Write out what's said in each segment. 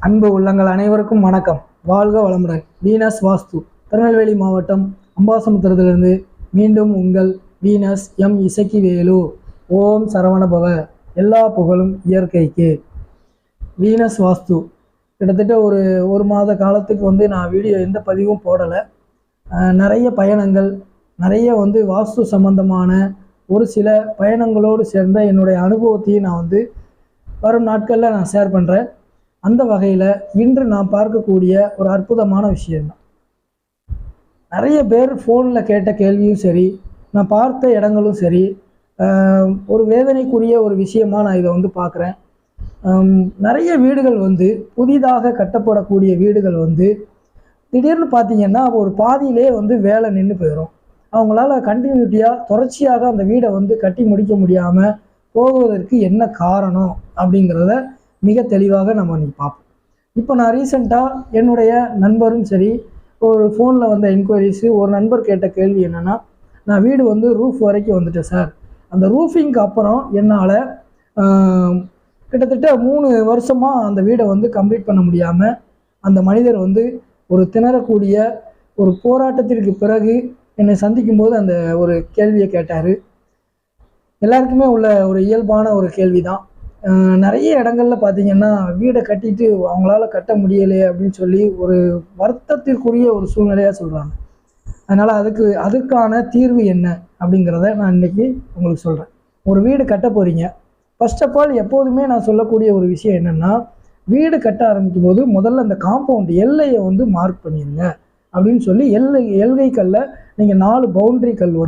அன்பு உள்ளங்கள் அனைவருக்கும் வணக்கம். வாழ்க வளமுடன். வீனஸ் வாஸ்து திருநெல்வேலி மாவட்டம் அம்பாசமுத்திரத்திலிருந்து மீண்டும் உங்கள் வீனஸ் எம் இசக்கிவேலு. ஓம் சரவணபவ. எல்லா புகழும் இயற்கைக்கு. வீனஸ் வாஸ்து கிட்டத்தட்ட ஒரு மாத காலத்துக்கு நான் வீடியோ எந்த பதிவும் போடலை. நிறைய பயணங்கள், நிறைய வாஸ்து சம்பந்தமான ஒரு சில பயணங்களோடு சேர்ந்த என்னுடைய அனுபவத்தையும் நான் வரும் நாட்களில் நான் ஷேர் பண்ணுறேன். அந்த வகையில் இன்று நான் பார்க்கக்கூடிய ஒரு அற்புதமான விஷயம்தான். நிறைய பேர் ஃபோனில் கேட்ட கேள்வியும் சரி, நான் பார்த்த இடங்களும் சரி, ஒரு வேதனைக்குரிய ஒரு விஷயமாக நான் இதை பார்க்குறேன். நிறைய வீடுகள் புதிதாக கட்டப்படக்கூடிய வீடுகள் திடீர்னு பார்த்தீங்கன்னா ஒரு பாதியிலே வேலை நின்று போயிடும். அவங்களால கண்டினியூட்டியாக தொடர்ச்சியாக அந்த வீடை கட்டி முடிக்க முடியாமல் போகுவதற்கு என்ன காரணம் அப்படிங்கிறத மிக தெளிவாக நம்ம இன்னைக்கு பார்ப்போம். இப்போ நான் ரீசெண்டாக என்னுடைய நண்பரும் சரி, ஒரு ஃபோனில் வந்த என்கொயரிஸு, ஒரு நண்பர் கேட்ட கேள்வி என்னென்னா, நான் வீடு ரூஃப் வரைக்கும் வந்துட்டேன் சார், அந்த ரூஃபிங்க்கு அப்புறம் என்னால் கிட்டத்தட்ட 3 வருஷமாக அந்த வீடை கம்ப்ளீட் பண்ண முடியாமல் அந்த மனிதர் ஒரு திணறக்கூடிய ஒரு போராட்டத்திற்கு பிறகு என்னை சந்திக்கும் போது அந்த ஒரு கேள்வியை கேட்டார். எல்லாருக்குமே உள்ள ஒரு இயல்பான ஒரு கேள்வி தான். நிறைய இடங்கள்ல பார்த்தீங்கன்னா வீடை கட்டிட்டு அவங்களால கட்ட முடியலையே அப்படின்னு சொல்லி ஒரு வருத்தத்திற்குரிய ஒரு சூழ்நிலையாக சொல்கிறாங்க. அதனால் அதுக்கான தீர்வு என்ன அப்படிங்கிறத நான் இன்றைக்கி உங்களுக்கு சொல்கிறேன். ஒரு வீடு கட்ட போகிறீங்க. ஃபர்ஸ்ட் ஆஃப் ஆல் எப்போதுமே நான் சொல்லக்கூடிய ஒரு விஷயம் என்னென்னா, வீடு கட்ட ஆரம்பிக்கும் போது முதல்ல அந்த காம்பவுண்ட் எல்லையை மார்க் பண்ணிடுங்க அப்படின்னு சொல்லி எல்கை கல்லை நீங்கள் 4 பவுண்ட்ரி கல்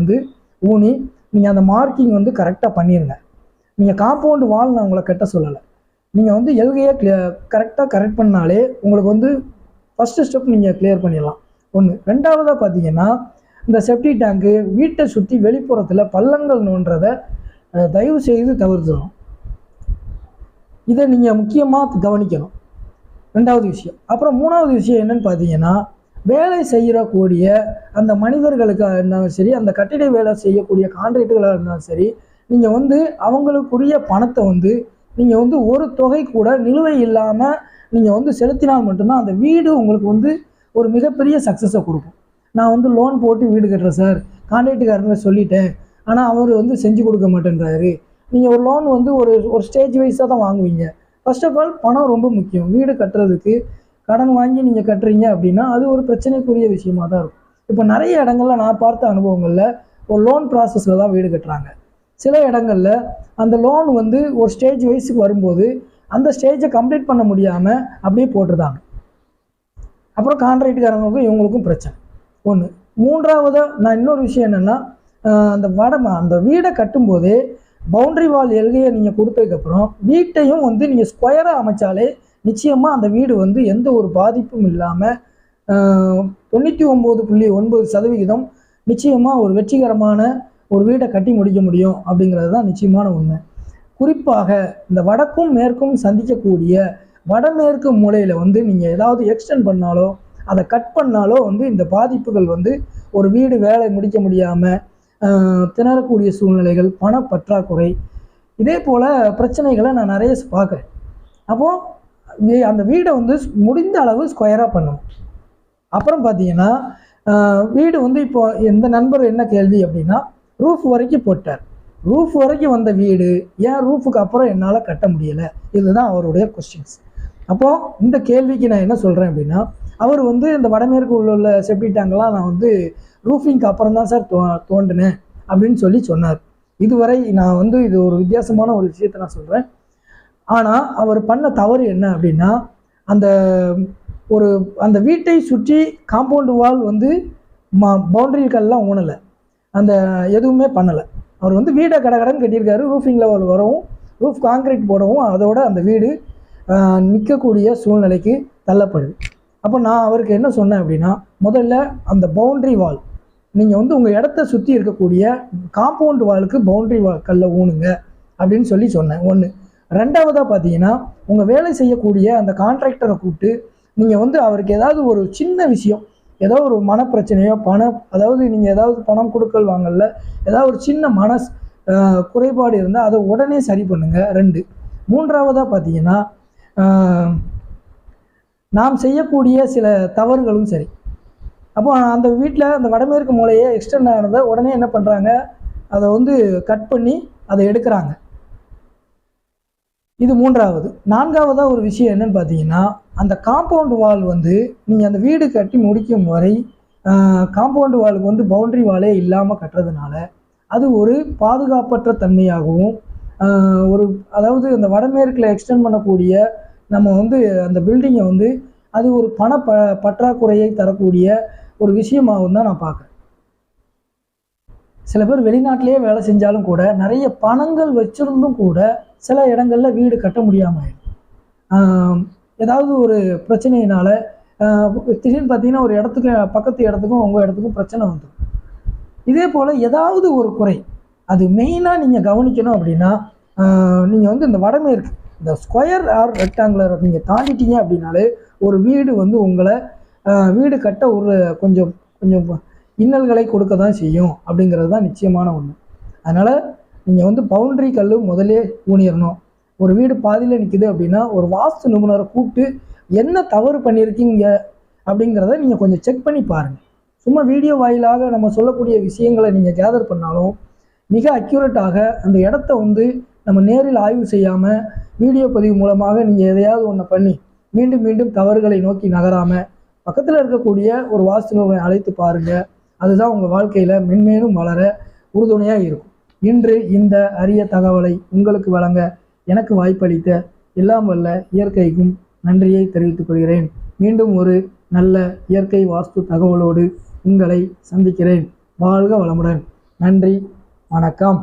ஊனி நீங்கள் அந்த மார்க்கிங் கரெக்டாக பண்ணிடுங்க. நீங்கள் காம்பவுண்டு வால் நான் உங்களை கட்ட சொல்லலை. நீங்கள் எல்கையை கரெக்ட் பண்ணாலே உங்களுக்கு ஃபஸ்ட்டு ஸ்டெப் நீங்கள் கிளியர் பண்ணிடலாம். ஒன்று. ரெண்டாவதாக பார்த்தீங்கன்னா, இந்த செப்டி டேங்கு வீட்டை சுற்றி வெளிப்புறத்தில் பள்ளங்கள் நோன்றதை தயவு செய்து தவிர்த்துடும். இதை நீங்கள் முக்கியமாக கவனிக்கணும். ரெண்டாவது விஷயம். அப்புறம் 3வது விஷயம் என்னன்னு பார்த்தீங்கன்னா, வேலை செய்யக்கூடிய அந்த மனிதர்களுக்காக இருந்தாலும் சரி, அந்த கட்டிட வேலை செய்யக்கூடிய கான்ட்ராக்டுகளாக இருந்தாலும் சரி, நீங்கள் அவங்களுக்குரிய பணத்தை நீங்கள் ஒரு தொகை கூட நிலுவை இல்லாமல் நீங்கள் செலுத்தினால் மட்டும்தான் அந்த வீடு உங்களுக்கு ஒரு மிகப்பெரிய சக்ஸஸை கொடுக்கும். நான் லோன் போட்டு வீடு கட்டுறேன் சார், கான்ட்ராக்டுக்காரங்க சொல்லிட்டேன், ஆனால் அவர் செஞ்சு கொடுக்க மாட்டேன்றாரு. நீங்கள் ஒரு லோன் ஒரு ஸ்டேஜ் வைஸாக தான் வாங்குவீங்க. ஃபர்ஸ்ட் ஆஃப் ஆல் பணம் ரொம்ப முக்கியம். வீடு கட்டுறதுக்கு கடன் வாங்கி நீங்கள் கட்டுறீங்க அப்படின்னா அது ஒரு பிரச்சனைக்குரிய விஷயமாக தான் இருக்கும். இப்போ நிறைய இடங்கள்ல நான் பார்த்த அனுபவங்களில் ஒரு லோன் ப்ராசஸில் தான் வீடு கட்டுறாங்க. சில இடங்களில் அந்த லோன் ஒரு ஸ்டேஜ் வைஸுக்கு வரும்போது அந்த ஸ்டேஜை கம்ப்ளீட் பண்ண முடியாமல் அப்படியே போட்டுருந்தாங்க. அப்புறம் கான்ட்ராக்டுக்காரங்களுக்கும் இவங்களுக்கும் பிரச்சனை. ஒன்று. 3வது நான் இன்னொரு விஷயம் என்னென்னா, அந்த வீடை கட்டும்போதே பவுண்ட்ரி வால் எல்கையை நீங்கள் கொடுத்ததுக்கப்புறம் வீட்டையும் நீங்கள் ஸ்கொயராக அமைச்சாலே நிச்சயமாக அந்த வீடு எந்த ஒரு பாதிப்பும் இல்லாமல் 99.9% நிச்சயமாக ஒரு வெற்றிகரமான ஒரு வீடை கட்டி முடிக்க முடியும் அப்படிங்கிறது தான் நிச்சயமான உண்மை. குறிப்பாக இந்த வடக்கும் மேற்கும் சந்திக்கக்கூடிய வடமேற்கு மூலையில் நீங்கள் ஏதாவது எக்ஸ்டெண்ட் பண்ணாலோ அதை கட் பண்ணாலோ இந்த பாதிப்புகள் ஒரு வீடு வேலை முடிக்க முடியாமல் திணறக்கூடிய சூழ்நிலைகள், பணப்பற்றாக்குறை, இதே போல் பிரச்சனைகளை நான் நிறைய பார்க்குறேன். அப்போது அந்த வீடை முடிந்த அளவு ஸ்கொயராக பண்ணணும். அப்புறம் பார்த்தீங்கன்னா, வீடு இப்போ எந்த நண்பர் என்ன கேள்வி அப்படின்னா, ரூஃப் வரைக்கும் போட்டார். ரூஃப் வரைக்கும் வந்த வீடு ஏன் ரூஃபுக்கு அப்புறம் என்னால் கட்ட முடியலை? இதுதான் அவருடைய கொஸ்டின்ஸ். அப்போது இந்த கேள்விக்கு நான் என்ன சொல்கிறேன் அப்படின்னா, அவர் இந்த வடமேற்கு உள்ள செப்டி டேங்கெலாம் நான் ரூஃபிங்க்கு அப்புறம் தான் சார் தோண்டினேன் அப்படின்னு சொன்னார். இதுவரை நான் இது ஒரு வித்தியாசமான ஒரு விஷயத்தை நான் சொல்கிறேன். ஆனால் அவர் பண்ண தவறு என்ன அப்படின்னா, அந்த வீட்டை சுற்றி காம்பவுண்டு வால் பவுண்டரிக்கெல்லாம் ஊனலை, அந்த எதுவுமே பண்ணலை. அவர் வீடை கடகடன்னு கட்டியிருக்காரு. ரூஃபிங் லெவல் வரவும், ரூஃப் கான்கிரீட் போடவும் அதோட அந்த வீடு நிற்கக்கூடிய சூழ்நிலைக்கு தள்ளப்படுது. அப்போ நான் அவருக்கு என்ன சொன்னேன் அப்படின்னா, முதல்ல அந்த பவுண்ட்ரி வால் நீங்கள் உங்கள் இடத்த சுற்றி இருக்கக்கூடிய காம்பவுண்ட் வாலுக்கு பவுண்ட்ரி வால் கல்லை ஊனுங்க அப்படின்னு சொன்னேன். ஒன்று. ரெண்டாவதாக பார்த்தீங்கன்னா, உங்கள் வேலை செய்யக்கூடிய அந்த கான்ட்ராக்டரை கூப்பிட்டு நீங்கள் அவருக்கு ஏதாவது ஒரு சின்ன விஷயம், ஏதோ ஒரு மனப்பிரச்சனையோ அதாவது நீங்கள் ஏதாவது பணம் கொடுக்கல் வாங்கல, ஏதாவது ஒரு சின்ன குறைபாடு இருந்தால் அதை உடனே சரி பண்ணுங்கள். 2. 3வதாக பார்த்தீங்கன்னா, நாம் செய்யக்கூடிய சில தவறுகளும் சரி. அப்போ அந்த வீட்டில் அந்த வடமேற்கு மூலையை எக்ஸ்டெண்ட் ஆனதை உடனே என்ன பண்ணுறாங்க, அதை வந்து கட் பண்ணி அதை எடுக்கிறாங்க. இது 3வது. 4வதாக ஒரு விஷயம் என்னன்னு பார்த்தீங்கன்னா, அந்த காம்பவுண்ட் வால் வந்து நீங்கள் அந்த வீடு கட்டி முடிக்கும் வரை காம்பவுண்ட் வாலுக்கு வந்து பவுண்டரி வாலே இல்லாமல் கட்டுறதுனால அது ஒரு பாதுகாப்பற்ற தன்மையாகவும் அதாவது அந்த வடமேற்கில் எக்ஸ்டெண்ட் பண்ணக்கூடிய நம்ம வந்து அந்த பில்டிங்கை வந்து அது ஒரு பற்றாக்குறையை தரக்கூடிய ஒரு விஷயமாகவும் தான் நான் பார்க்குறேன். சில பேர் வெளிநாட்டிலேயே வேலை செஞ்சாலும் கூட நிறைய பணங்கள் வச்சிருந்தும் கூட சில இடங்களில் வீடு கட்ட முடியாமல் ஏதாவது ஒரு பிரச்சனையினால திடீர்னு பார்த்தீங்கன்னா ஒரு இடத்துக்கு பக்கத்து இடத்துக்கும் உங்கள் இடத்துக்கும் பிரச்சனை வந்துடும். இதே போல் ஏதாவது ஒரு குறை அது மெயினாக நீங்கள் கவனிக்கணும் அப்படின்னா, நீங்கள் வந்து இந்த வடமேற்கு இந்த ஸ்கொயர் ஆர் ரெக்டாங்குலர் நீங்கள் தாண்டிட்டீங்க அப்படின்னாலே ஒரு வீடு வந்து உங்களை வீடு கட்ட ஒரு கொஞ்சம் இன்னல்களை கொடுக்க தான் செய்யும் அப்படிங்கிறது தான் நிச்சயமான ஒன்று. அதனால் நீங்கள் வந்து பவுண்ட்ரி கல் முதலே ஊனிடணும். ஒரு வீடு பாதியில் நிற்குது அப்படின்னா ஒரு வாஸ்து நிபுணரை கூப்பிட்டு என்ன தவறு பண்ணியிருக்கீங்க அப்படிங்கிறத நீங்கள் கொஞ்சம் செக் பண்ணி பாருங்கள். சும்மா வீடியோ வாயிலாக நம்ம சொல்லக்கூடிய விஷயங்களை நீங்கள் கேதர் பண்ணாலும் மிக அக்யூரேட்டாக அந்த இடத்த வந்து நம்ம நேரில் ஆய்வு செய்யாமல் வீடியோ பதிவு மூலமாக நீங்கள் எதையாவது ஒன்று பண்ணி மீண்டும் மீண்டும் தவறுகளை நோக்கி நகராமல் பக்கத்தில் இருக்கக்கூடிய ஒரு வாஸ்து நிபுணரை அழைத்து பாருங்கள். அதுதான் உங்கள் வாழ்க்கையில் மென்மேலும் வளர உறுதுணையாக இருக்கும். இன்று இந்த அரிய தகவலை உங்களுக்கு வழங்க எனக்கு வாய்ப்பளித்த எல்லாம் வல்ல இயற்கைக்கும் நன்றியை தெரிவித்துக் கொள்கிறேன். மீண்டும் ஒரு நல்ல இயற்கை வாஸ்து தகவலோடு உங்களை சந்திக்கிறேன். வாழ்க வளமுடன். நன்றி, வணக்கம்.